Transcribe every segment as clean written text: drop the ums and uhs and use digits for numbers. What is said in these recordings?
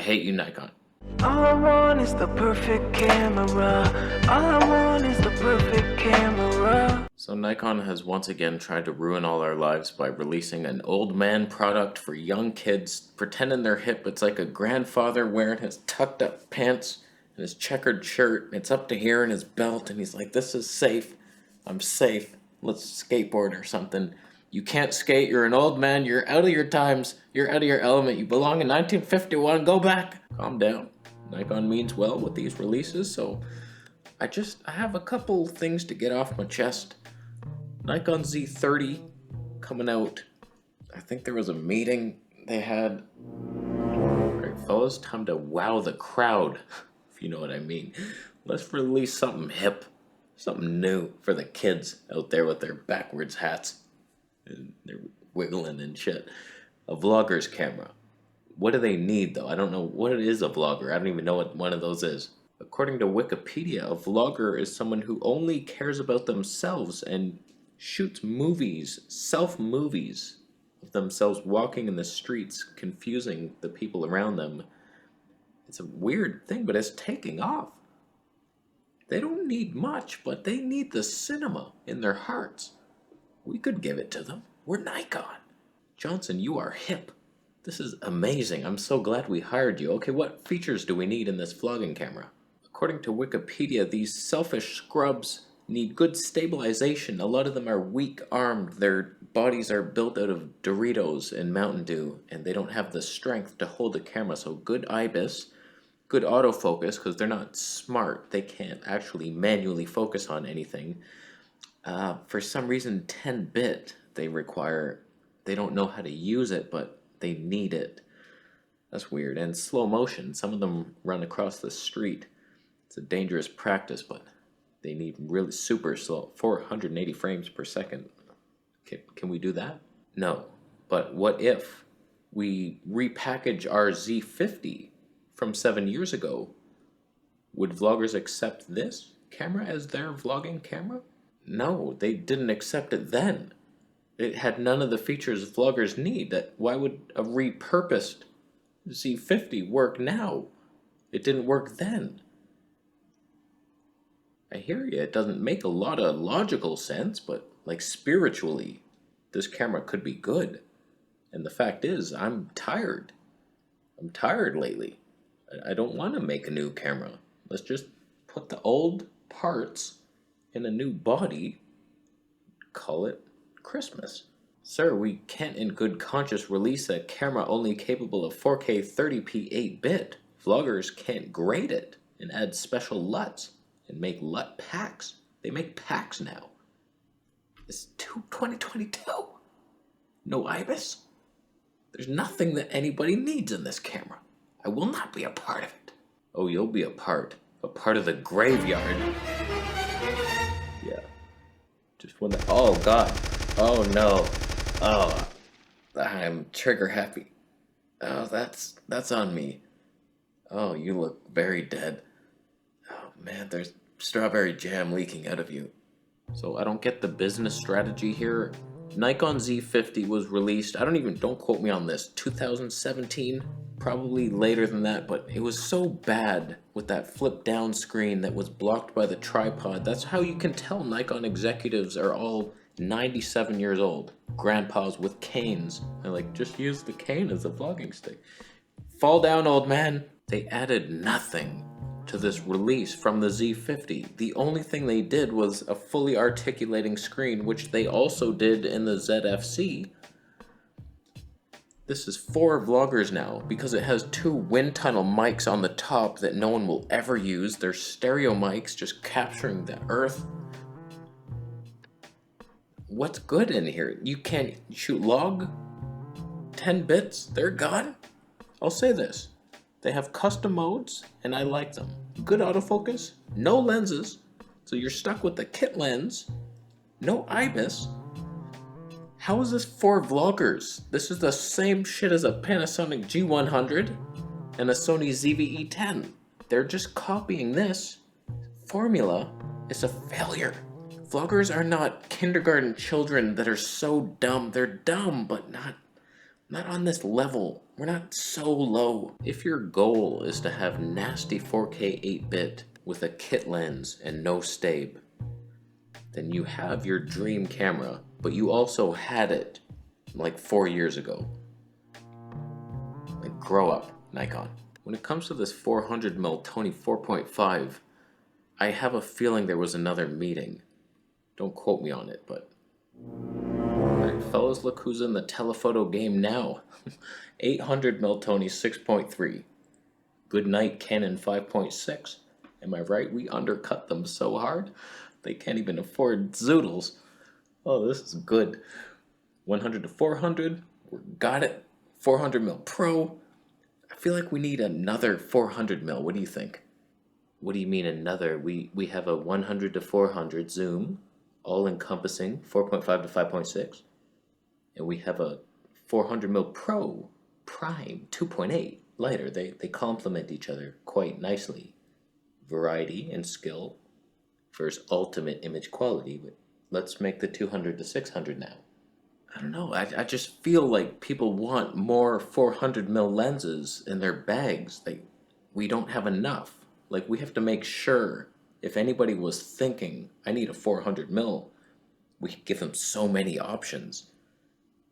hate you, Nikon. All I want is the perfect camera. All I want is the perfect camera. So Nikon has once again tried to ruin all our lives by releasing an old man product for young kids, pretending they're hip. It's like a grandfather wearing his tucked up pants and his checkered shirt. It's up to here in his belt, and he's like, this is safe. I'm safe. Let's skateboard or something. You can't skate. You're an old man. You're out of your times. You're out of your element. You belong in 1951. Go back. Calm down. Nikon means well with these releases, so I have a couple things to get off my chest. Nikon Z30 coming out. I think there was a meeting they had. Alright, fellas, time to wow the crowd, if you know what I mean. Let's release something hip, something new for the kids out there with their backwards hats. And they're wiggling and shit. A vlogger's camera. What do they need, though? I don't know what it is, a vlogger. I don't even know what one of those is. According to Wikipedia, a vlogger is someone who only cares about themselves and shoots movies, self-movies of themselves walking in the streets, confusing the people around them. It's a weird thing, but it's taking off. They don't need much, but they need the cinema in their hearts. We could give it to them. We're Nikon. Johnson, you are hip. This is amazing. I'm so glad we hired you. Okay, what features do we need in this vlogging camera? According to Wikipedia, these selfish scrubs need good stabilization. A lot of them are weak-armed. Their bodies are built out of Doritos and Mountain Dew, and they don't have the strength to hold the camera. So good IBIS, good autofocus, because they're not smart. They can't actually manually focus on anything. For some reason, 10-bit they require. They don't know how to use it, but they need it. That's weird. And slow motion. Some of them run across the street. It's a dangerous practice, but they need really super slow, 480 frames per second. Can we do that? No. But what if we repackage our Z50 from 7 years ago? Would vloggers accept this camera as their vlogging camera? No, they didn't accept it then. It had none of the features vloggers need. Why would a repurposed Z50 work now? It didn't work then. I hear you, it doesn't make a lot of logical sense, but like spiritually, this camera could be good. And the fact is, I'm tired. I'm tired lately. I don't want to make a new camera. Let's just put the old parts in a new body, call it Christmas. Sir, we can't in good conscience release a camera only capable of 4K 30p 8-bit. Vloggers can't grade it and add special LUTs and make LUT packs. They make packs now. It's 2022. No IBIS. There's nothing that anybody needs in this camera. I will not be a part of it. Oh, you'll be a part of the graveyard. Yeah. Just when oh God. Oh no. Oh, I'm trigger happy. Oh, that's on me. Oh, you look very dead. Oh man, there's strawberry jam leaking out of you. So I don't get the business strategy here. Nikon Z50 was released, don't quote me on this, 2017? Probably later than that, but it was so bad with that flip down screen that was blocked by the tripod. That's how you can tell Nikon executives are all 97 years old. Grandpas with canes. They're like, just use the cane as a vlogging stick. Fall down, old man. They added nothing to this release from the Z50. The only thing they did was a fully articulating screen, which they also did in the ZFC. This is for vloggers now because it has 2 wind tunnel mics on the top that no one will ever use. They're stereo mics just capturing the earth. What's good in here? You can't shoot log 10 bits. They're gone. I'll say this. They have custom modes, and I like them. Good autofocus, no lenses, so you're stuck with the kit lens, no IBIS. How is this for vloggers? This is the same shit as a Panasonic G100 and a Sony ZV-E10. They're just copying this formula. It's a failure. Vloggers are not kindergarten children that are so dumb. They're dumb, but Not on this level. We're not so low. If your goal is to have nasty 4K 8-bit with a kit lens and no stabe, then you have your dream camera, but you also had it like 4 years ago. Like, grow up, Nikon. When it comes to this 400mm Tony 4.5, I have a feeling there was another meeting. Don't quote me on it, but... Alright, fellas, look who's in the telephoto game now. 800mm Tony 6.3. Good night Canon 5.6. Am I right? We undercut them so hard, they can't even afford zoodles. Oh, this is good. 100 to 400, we got it. 400mm Pro. I feel like we need another 400mm. What do you think? What do you mean another? We have a 100 to 400 zoom, all-encompassing, 4.5 to 5.6. And we have a 400mm Pro Prime 2.8 lighter. They complement each other quite nicely. Variety and skill versus ultimate image quality. But let's make the 200 to 600 now. I don't know, I just feel like people want more 400mm lenses in their bags. We don't have enough. Like, we have to make sure, if anybody was thinking, I need a 400mm, we could give them so many options.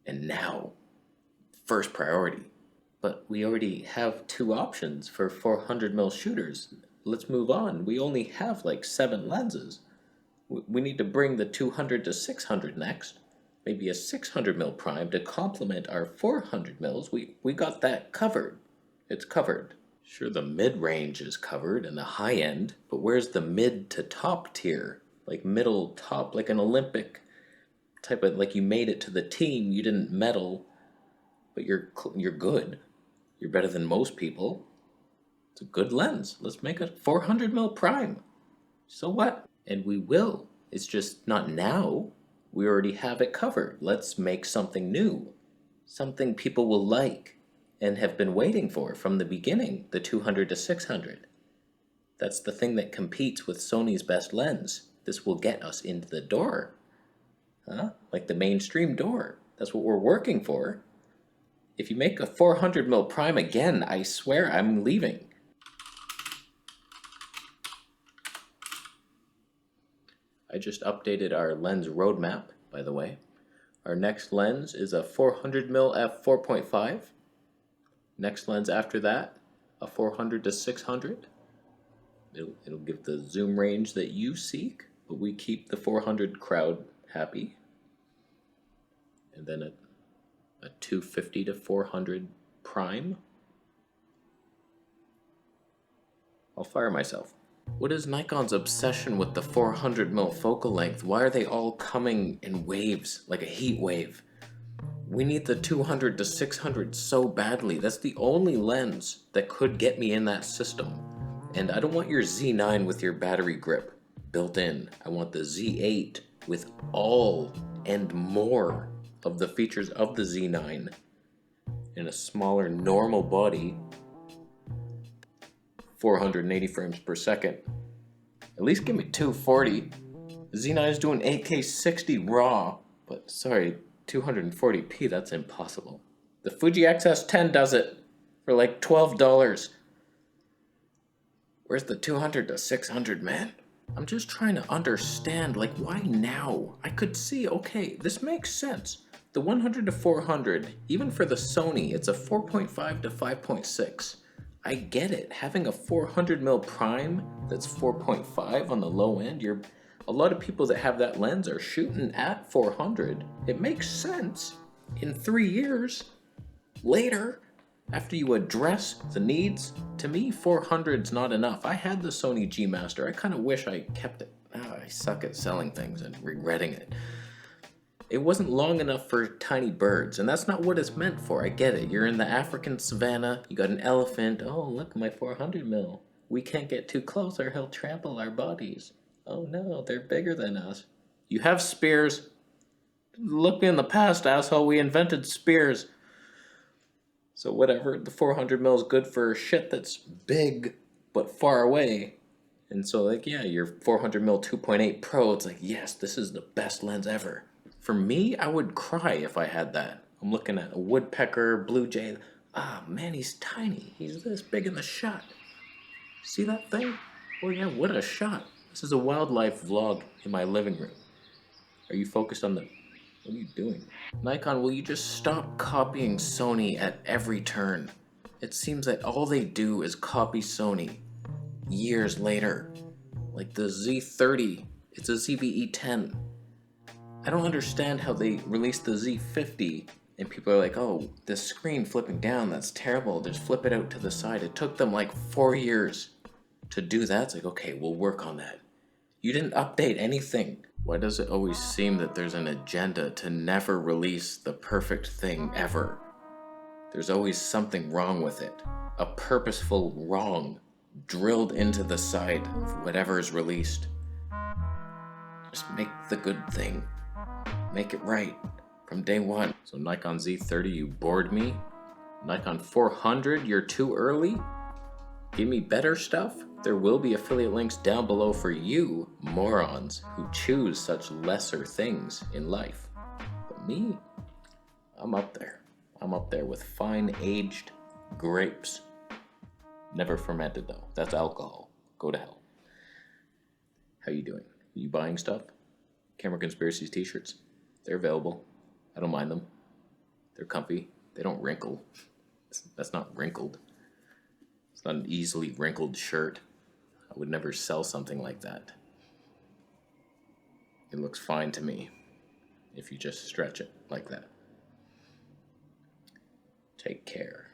And now, first priority. But we already have 2 options for 400mm shooters. Let's move on. We only have like 7 lenses. We need to bring the 200 to 600 next. Maybe a 600mm prime to complement our 400mm. We got that covered. It's covered. Sure, the mid-range is covered and the high-end, but where's the mid to top tier? Like middle top, like an Olympic type of, like you made it to the team, you didn't medal, but you're good. You're better than most people. It's a good lens. Let's make a 400mm prime. So what? And we will. It's just not now. We already have it covered. Let's make something new. Something people will like and have been waiting for from the beginning, the 200 to 600. That's the thing that competes with Sony's best lens. This will get us into the door. Huh? Like the mainstream door. That's what we're working for. If you make a 400mm prime again, I swear I'm leaving. I just updated our lens roadmap, by the way. Our next lens is a 400mm f4.5. Next lens after that, a 400 to 600. It'll give the zoom range that you seek, but we keep the 400 crowd happy. And then a 250 to 400 prime. I'll fire myself. What is Nikon's obsession with the 400mm focal length? Why are they all coming in waves, like a heat wave? We need the 200 to 600 so badly. That's the only lens that could get me in that system. And I don't want your Z9 with your battery grip built in. I want the Z8 with all and more of the features of the Z9 in a smaller normal body. 480 frames per second. At least give me 240. Z9 is doing 8K 60 raw, but sorry, 240p, that's impossible. The Fuji XS10 does it for like $12. Where's the 200 to 600, man? I'm just trying to understand, like, why now? I could see, okay, this makes sense. The 100 to 400, even for the Sony, it's a 4.5 to 5.6. I get it. Having a 400mm prime that's 4.5 on the low end, a lot of people that have that lens are shooting at 400. It makes sense. In 3 years later, after you address the needs, to me 400's not enough. I had the Sony G Master. I kind of wish I kept it. I suck at selling things and regretting it. It wasn't long enough for tiny birds, and that's not what it's meant for. I get it. You're in the African savannah, you got an elephant. Oh, look, my 400mm. We can't get too close or he'll trample our bodies. Oh no, they're bigger than us. You have spears. Look in the past, asshole, we invented spears. So whatever, the 400mm is good for shit that's big, but far away. And so, like, yeah, your 400mm 2.8 Pro, it's like, yes, this is the best lens ever. For me, I would cry if I had that. I'm looking at a woodpecker, blue jay. Ah, man, he's tiny. He's this big in the shot. See that thing? Oh yeah, what a shot. This is a wildlife vlog in my living room. Are you focused on the... What are you doing? Nikon, will you just stop copying Sony at every turn? It seems that all they do is copy Sony years later. Like the Z30, it's a ZVE10. I don't understand how they released the Z50 and people are like, oh, the screen flipping down, that's terrible, just flip it out to the side. It took them like 4 years to do that. It's like, okay, we'll work on that. You didn't update anything. Why does it always seem that there's an agenda to never release the perfect thing ever? There's always something wrong with it. A purposeful wrong drilled into the side of whatever is released. Just make the good thing. Make it right from day one. So Nikon Z30, you bored me. Nikon 400, you're too early. Give me better stuff. There will be affiliate links down below for you morons who choose such lesser things in life. But me, I'm up there. I'm up there with fine aged grapes. Never fermented though. That's alcohol. Go to hell. How you doing? Are you buying stuff? Camera Conspiracies t-shirts. They're available. I don't mind them. They're comfy. They don't wrinkle. That's not wrinkled. It's not an easily wrinkled shirt. I would never sell something like that. It looks fine to me if you just stretch it like that. Take care.